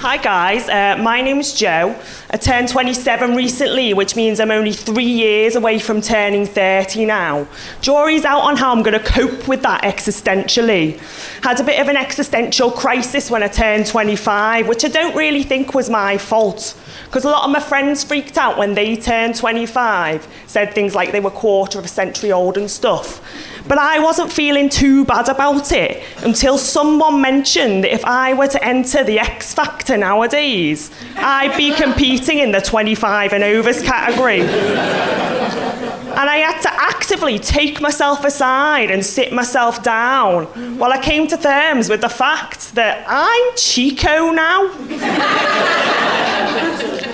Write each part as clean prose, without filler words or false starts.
Hi guys, my name's Jo. I turned 27 recently, which means I'm only 3 years away from turning 30 now. Jury's out on how I'm going to cope with that existentially. Had a bit of an existential crisis when I turned 25, which I don't really think was my fault. Because a lot of my friends freaked out when they turned 25, said things like they were quarter of a century old and stuff. But I wasn't feeling too bad about it until someone mentioned that if I were to enter the X Factor nowadays, I'd be competing in the 25 and overs category. And I had to actively take myself aside and sit myself down while I came to terms with the fact that I'm Chico now.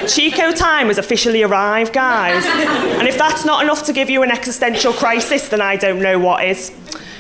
Chico time has officially arrived, guys. And if that's not enough to give you an existential crisis, then I don't know what is.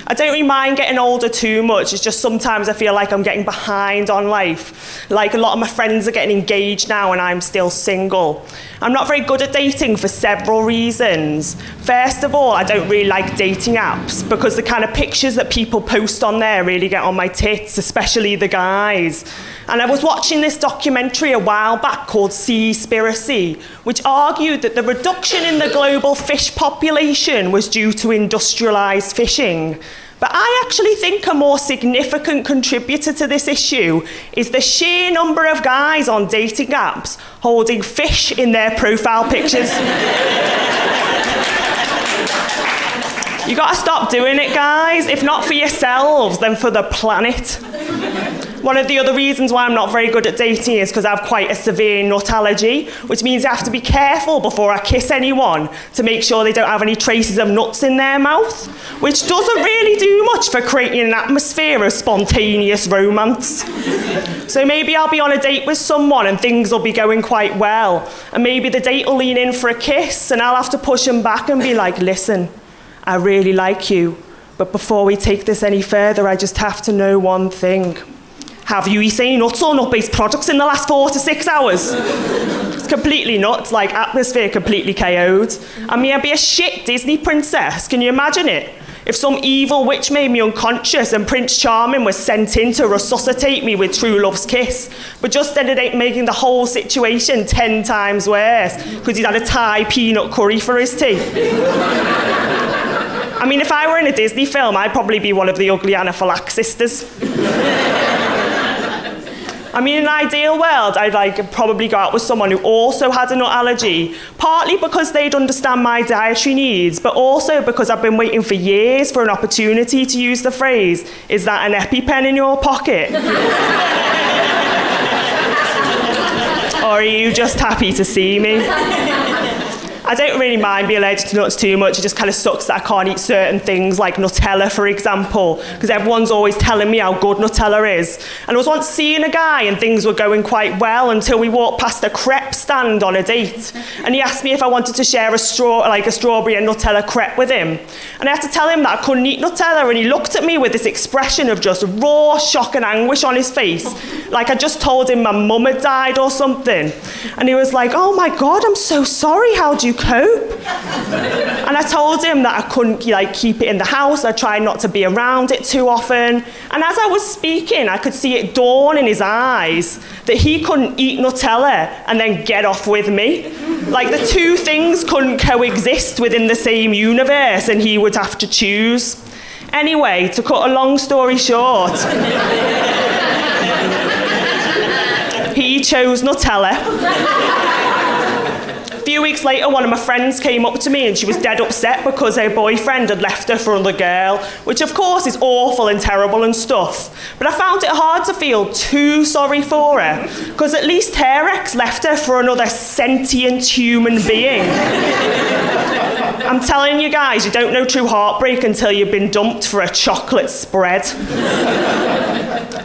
I don't really mind getting older too much. It's just sometimes I feel like I'm getting behind on life. Like a lot of my friends are getting engaged now and I'm still single. I'm not very good at dating for several reasons. First of all, I don't really like dating apps because the kind of pictures that people post on there really get on my tits, especially the guys. And I was watching this documentary a while back called Seaspiracy, which argued that the reduction in the global fish population was due to industrialised fishing. But I actually think a more significant contributor to this issue is the sheer number of guys on dating apps holding fish in their profile pictures. You gotta stop doing it, guys. If not for yourselves, then for the planet. One of the other reasons why I'm not very good at dating is because I have quite a severe nut allergy, which means I have to be careful before I kiss anyone to make sure they don't have any traces of nuts in their mouth, which doesn't really do much for creating an atmosphere of spontaneous romance. So maybe I'll be on a date with someone and things will be going quite well, and maybe the date will lean in for a kiss and I'll have to push them back and be like, listen, I really like you, but before we take this any further, I just have to know one thing. Have you eaten any nuts or nut-based products in the last 4 to 6 hours? It's completely nuts, like atmosphere completely KO'd. I mean, I'd be a shit Disney princess, can you imagine it? If some evil witch made me unconscious and Prince Charming was sent in to resuscitate me with true love's kiss, but just ended up making the whole situation 10 times worse because he'd had a Thai peanut curry for his tea. I mean, if I were in a Disney film, I'd probably be one of the ugly Anaphylaxis sisters. I mean, in an ideal world, I'd probably go out with someone who also had a nut allergy, partly because they'd understand my dietary needs, but also because I've been waiting for years for an opportunity to use the phrase, "Is that an EpiPen in your pocket?" Or are you just happy to see me? I don't really mind being allergic to nuts too much. It just kind of sucks that I can't eat certain things like Nutella, for example, because everyone's always telling me how good Nutella is. And I was once seeing a guy and things were going quite well until we walked past a crepe stand on a date. And he asked me if I wanted to share a strawberry and Nutella crepe with him. And I had to tell him that I couldn't eat Nutella, and he looked at me with this expression of just raw shock and anguish on his face, like I just told him my mum had died or something. And he was like, "Oh my God, I'm so sorry, how do you cope?" And I told him that I couldn't keep it in the house. I tried not to be around it too often. And as I was speaking, I could see it dawn in his eyes that he couldn't eat Nutella and then get off with me. Like the two things couldn't coexist within the same universe and he would have to choose. Anyway, to cut a long story short, he chose Nutella. A few weeks later, one of my friends came up to me and she was dead upset because her boyfriend had left her for another girl, which of course is awful and terrible and stuff. But I found it hard to feel too sorry for her, because at least her ex left her for another sentient human being. I'm telling you guys, you don't know true heartbreak until you've been dumped for a chocolate spread.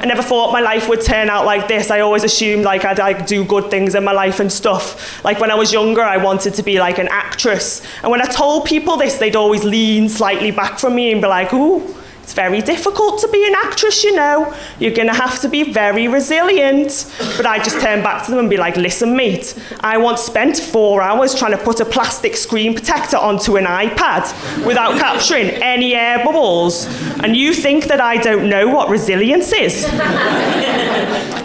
I never thought my life would turn out like this. I always assumed I'd do good things in my life and stuff. Like when I was younger, I wanted to be like an actress. And when I told people this, they'd always lean slightly back from me and be like, "Ooh, It's very difficult to be an actress, you know. You're going to have to be very resilient. But I just turn back to them and be like, listen, mate, I once spent 4 hours trying to put a plastic screen protector onto an iPad without capturing any air bubbles. And you think that I don't know what resilience is?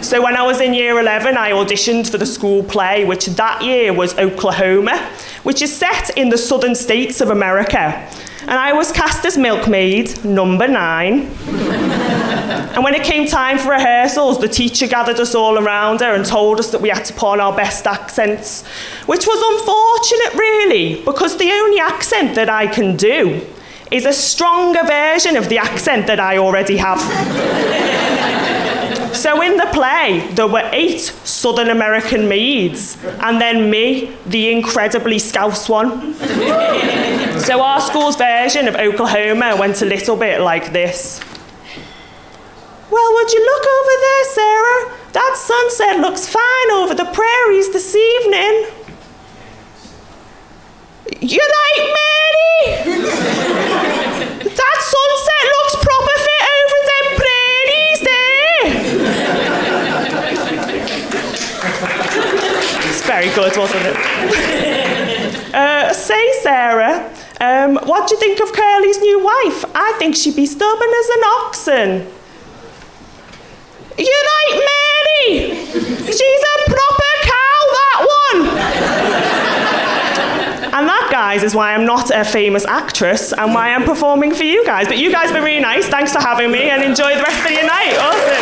So when I was in year 11, I auditioned for the school play, which that year was Oklahoma, which is set in the southern states of America. And I was cast as milkmaid, number 9. And when it came time for rehearsals, the teacher gathered us all around her and told us that we had to put on our best accents, which was unfortunate, really, because the only accent that I can do is a stronger version of the accent that I already have. So in the play, there were 8 Southern American maids, and then me, the incredibly Scouse one. So our school's version of Oklahoma went a little bit like this. Well, would you look over there, Sarah? That sunset looks fine over the prairies this evening. You like Mary? That sunset looks proper fit over them prairies there. It's very good, wasn't it? Say, Sarah, what do you think of Curly's new wife? I think she'd be stubborn as an oxen. You like Mary? She's a proper cow, that one. And that, guys, is why I'm not a famous actress and why I'm performing for you guys. But you guys have been really nice. Thanks for having me and enjoy the rest of your night. Awesome.